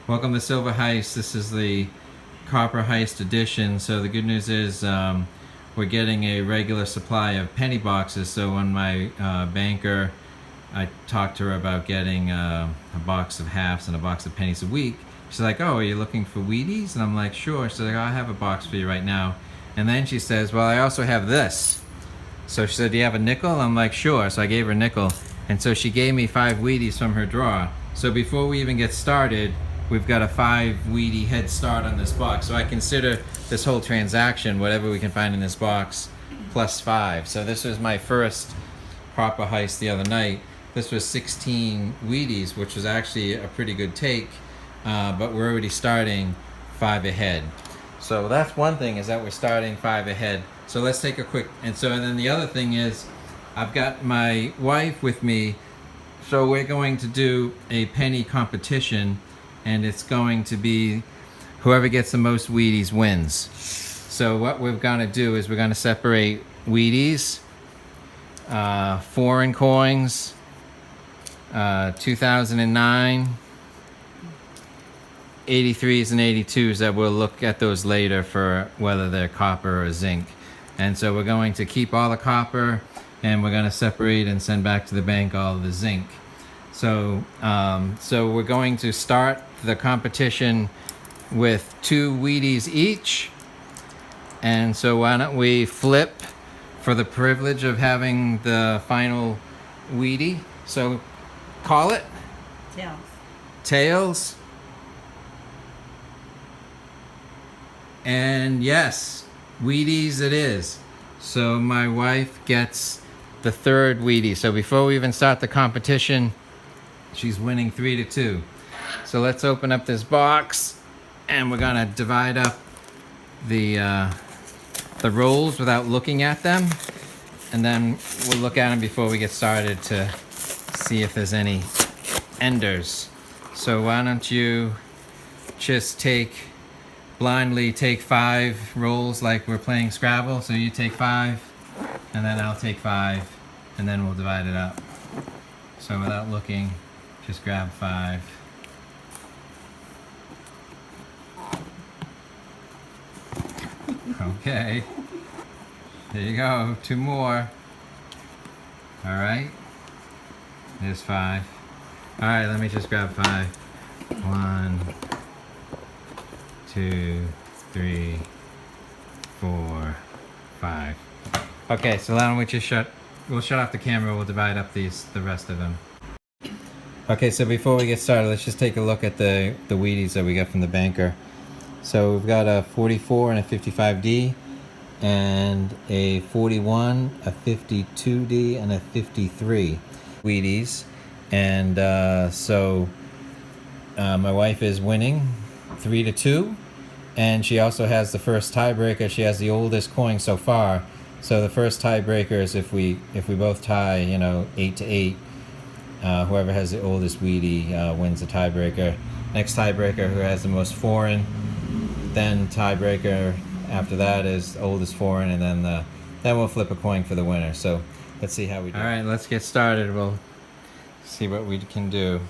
Welcome to Silver Heist. This is the Copper Heist edition. So the good news is we're getting a regular supply of penny boxes. So when my banker, I talked to her about getting a box of halves and a box of pennies a week. She's like, "Oh, are you looking for Wheaties?" And I'm like, "Sure." She's like, "I have a box for you right now." And then she says, "Well, I also have this." So she said, "Do you have a nickel?" I'm like, "Sure." So I gave her a nickel. And so she gave me 5 Wheaties from her drawer. So before we even get started, we've got a 5 Wheatie head start on this box. So I consider this whole transaction, whatever we can find in this box, plus 5. So this was my first proper heist the other night. This was 16 Wheaties, which was actually a pretty good take, but we're already starting 5 ahead. So that's one thing, is that we're starting 5 ahead. So let's take a quick, and then the other thing is, I've got my wife with me, so we're going to do a penny competition, and it's going to be whoever gets the most Wheaties wins. So what we're going to do is we're going to separate Wheaties, foreign coins, 2009, 83s and 82s, that we'll look at those later for whether they're copper or zinc. And so we're going to keep all the copper, and we're going to separate and send back to the bank all of the zinc. So we're going to start the competition with 2 Wheaties each. And so why don't we flip for the privilege of having the final Wheatie. So call it. Tails. Tails. And yes, Wheaties it is. So my wife gets the 3rd Wheatie. So before we even start the competition, she's winning 3-2. So let's open up this box, and we're gonna divide up the rolls without looking at them, and then we'll look at them before we get started to see if there's any enders. So why don't you just blindly take 5 rolls like we're playing Scrabble. So you take 5, and then I'll take 5, and then we'll divide it up. So without looking, just grab 5. Okay. There you go. 2 more. All right. There's 5. All right, let me just grab 5. 1, 2, 3, 4, 5. Okay, so why don't we just we'll shut off the camera, we'll divide up the rest of them. Okay, so before we get started, let's just take a look at the Wheaties that we got from the banker. So we've got a 44 and a 55D, and a 41, a 52D, and a 53 Wheaties. And my wife is winning 3-2, and she also has the first tiebreaker. She has the oldest coin so far. So the first tiebreaker is if we both tie, 8-8. Whoever has the oldest Wheatie wins the tiebreaker. Next tiebreaker, who has the most foreign. Then tiebreaker after that is oldest foreign, and then we'll flip a coin for the winner. So let's see how we do. All right, let's get started. We'll see what we can do.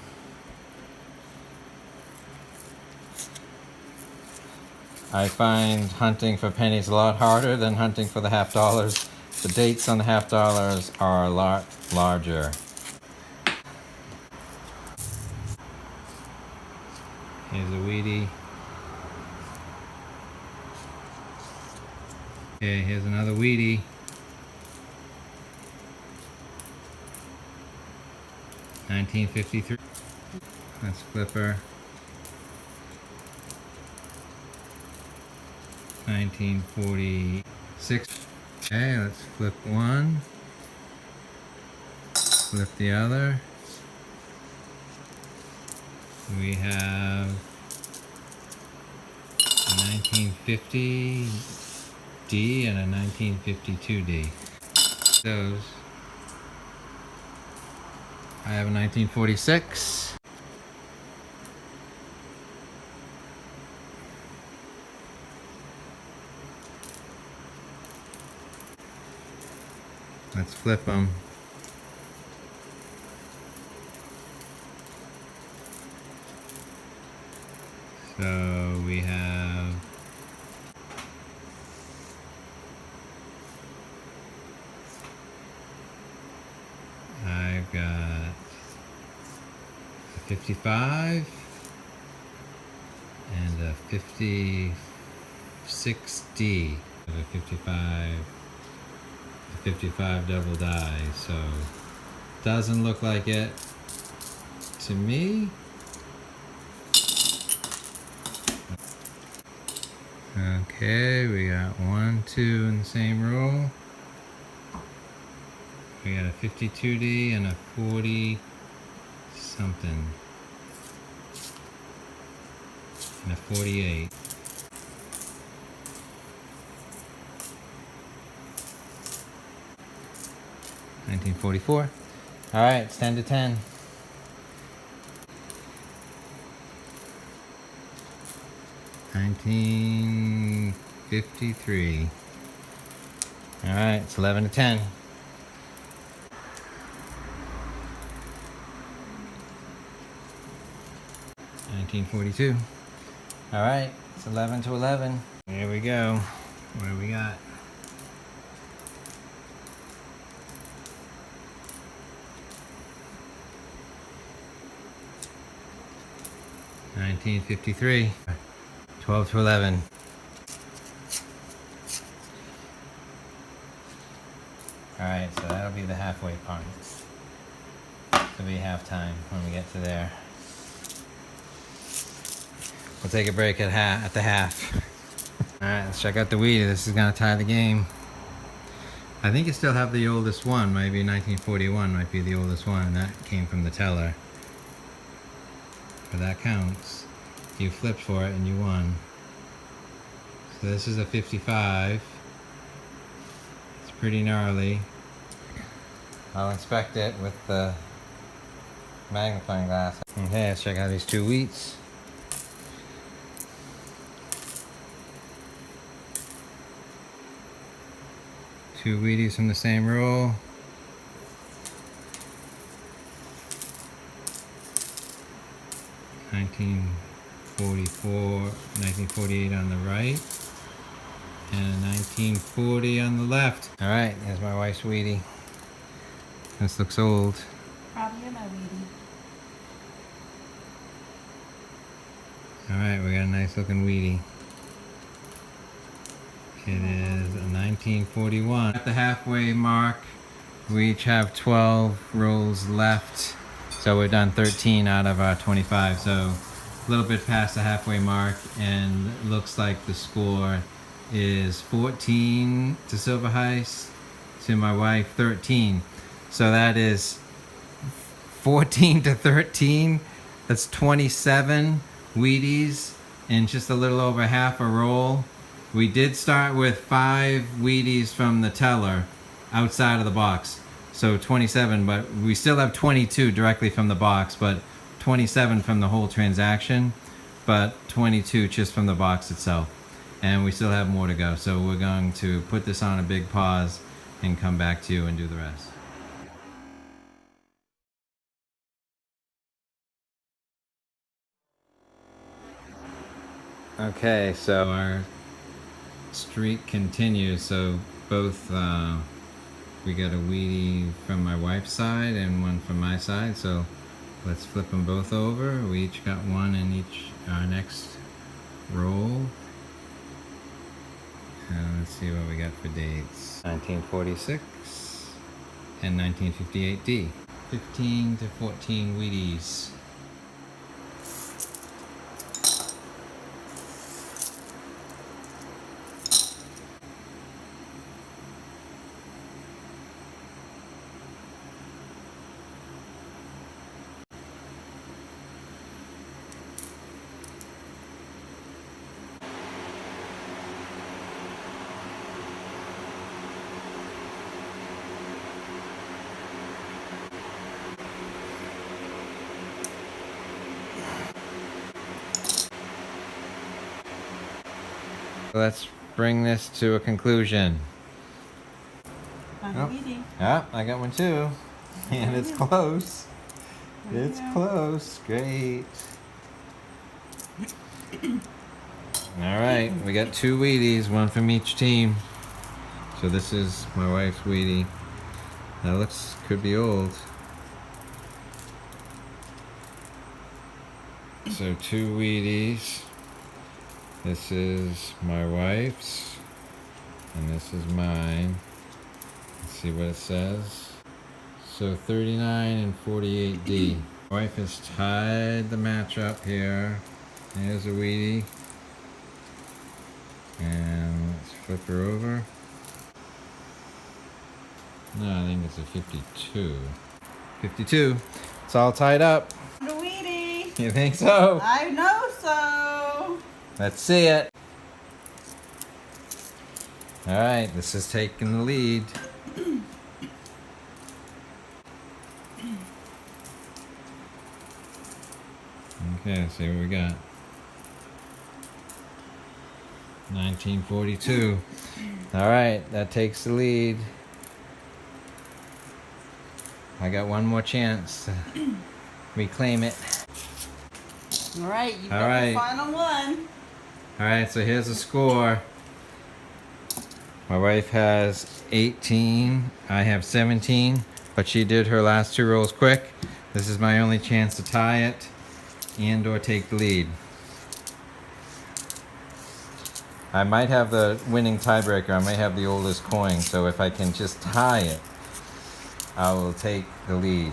I find hunting for pennies a lot harder than hunting for the half dollars. The dates on the half dollars are a lot larger. Here's a Wheatie. Okay, here's another Wheatie. $19.53. That's Flipper. 1946. Okay, let's flip one. Flip the other. We have a 1950D and a 1952D. Those. I have a 1946. Let's flip them. So we have I've got a 55 and a 56D. A 55 double die, so doesn't look like it to me. Okay, we got 1, 2 in the same row. We got a 52D and a 40 something. And a 48. $19.44. All right, it's 10 to 10. $19.53. All right, it's 11 to 10. $19.42. All right, it's 11 to 11. Here we go. What do we got? $19.53. 12 to 11. All right, so that'll be the halfway point. It'll be halftime when we get to there. We'll take a break at the half. All right, let's check out the Wheaties. This is gonna tie the game. I think you still have the oldest one. Maybe 1941 might be the oldest one. That came from the teller. But that counts. You flipped for it and you won. So this is a 55. It's pretty gnarly. I'll inspect it with the magnifying glass. Okay, let's check out these two wheats. Two Wheaties from the same roll. $19.48 on the right, and $19.40 on the left. All right, there's my wife's Wheatie. This looks old. Probably my Wheatie. All right, we got a nice looking Wheatie. It is a 1941. At the halfway mark, we each have 12 rolls left. So we're done 13 out of our 25. So a little bit past the halfway mark, and it looks like the score is 14 to Silver Heist, to my wife 13. So that is 14 to 13. That's 27 Wheaties in just a little over half a roll. We did start with 5 Wheaties from the teller outside of the box. So 27, but we still have 22 directly from the box, but 27 from the whole transaction, but 22 just from the box itself. And we still have more to go. So we're going to put this on a big pause and come back to you and do the rest. Okay, so our streak continues. So both we got a Wheatie from my wife's side and one from my side, so let's flip them both over. We each got one in each next roll. And let's see what we got for dates. 1946 and 1958D. 15 to 14 Wheaties. Let's bring this to a conclusion. I'm eating. Yeah, I got one too. And it's close. It's close. Great. All right, we got 2 Wheaties, one from each team. So this is my wife's Wheatie. That could be old. So 2 Wheaties. This is my wife's, and this is mine. Let's see what it says. So 39 and 48D. My wife has tied the match up here. Here's a Wheatie. And let's flip her over. No, I think it's a 52. 52. It's all tied up. The Wheatie. You think so? I know so. Let's see it. All right, this is taking the lead. Okay, let's see what we got. 1942. All right, that takes the lead. I got one more chance to reclaim it. All right, you All got right. the final one. All right, so here's the score. My wife has 18. I have 17, but she did her last 2 rolls quick. This is my only chance to tie it and or take the lead. I might have the winning tiebreaker. I might have the oldest coin, so if I can just tie it, I will take the lead.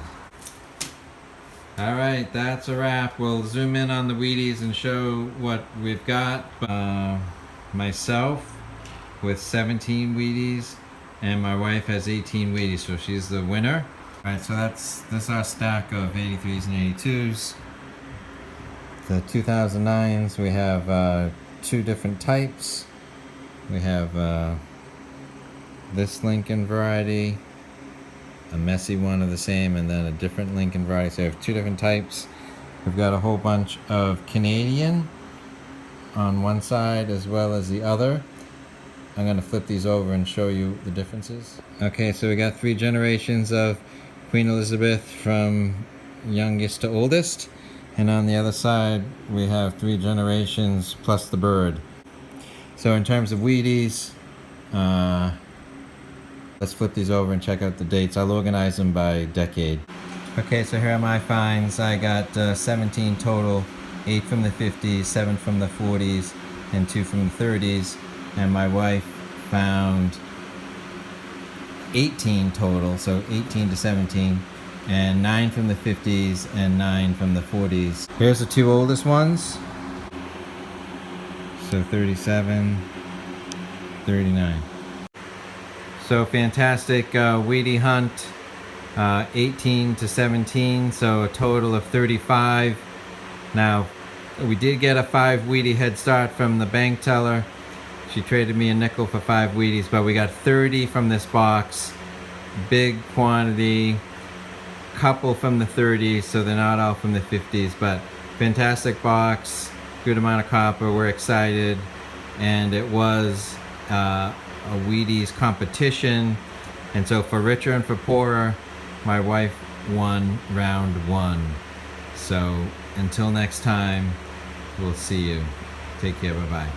All right, that's a wrap. We'll zoom in on the Wheaties and show what we've got. Myself with 17 Wheaties, and my wife has 18 Wheaties, so she's the winner. All right, so this is our stack of 83s and 82s. The 2009s, we have 2 different types. We have this Lincoln variety, a messy one of the same, and then a different Lincoln variety. So we have 2 different types. We've got a whole bunch of Canadian on one side as well as the other. I'm going to flip these over and show you the differences. Okay, so we got 3 generations of Queen Elizabeth from youngest to oldest. And on the other side, we have 3 generations plus the bird. So in terms of Wheaties, let's flip these over and check out the dates. I'll organize them by decade. Okay, so here are my finds. I got 17 total, 8 from the 50s, 7 from the 40s, and 2 from the 30s. And my wife found 18 total, so 18 to 17, and 9 from the 50s and 9 from the 40s. Here's the 2 oldest ones. So 37, 39. So fantastic Wheatie hunt, 18 to 17, so a total of 35. Now, we did get a 5 Wheatie head start from the bank teller. She traded me a nickel for 5 Wheaties, but we got 30 from this box. Big quantity, couple from the 30s, so they're not all from the 50s, but fantastic box, good amount of copper. We're excited, and it was a Wheaties competition, and so for richer and for poorer, my wife won round 1. So until next time, we'll see you. Take care, bye-bye.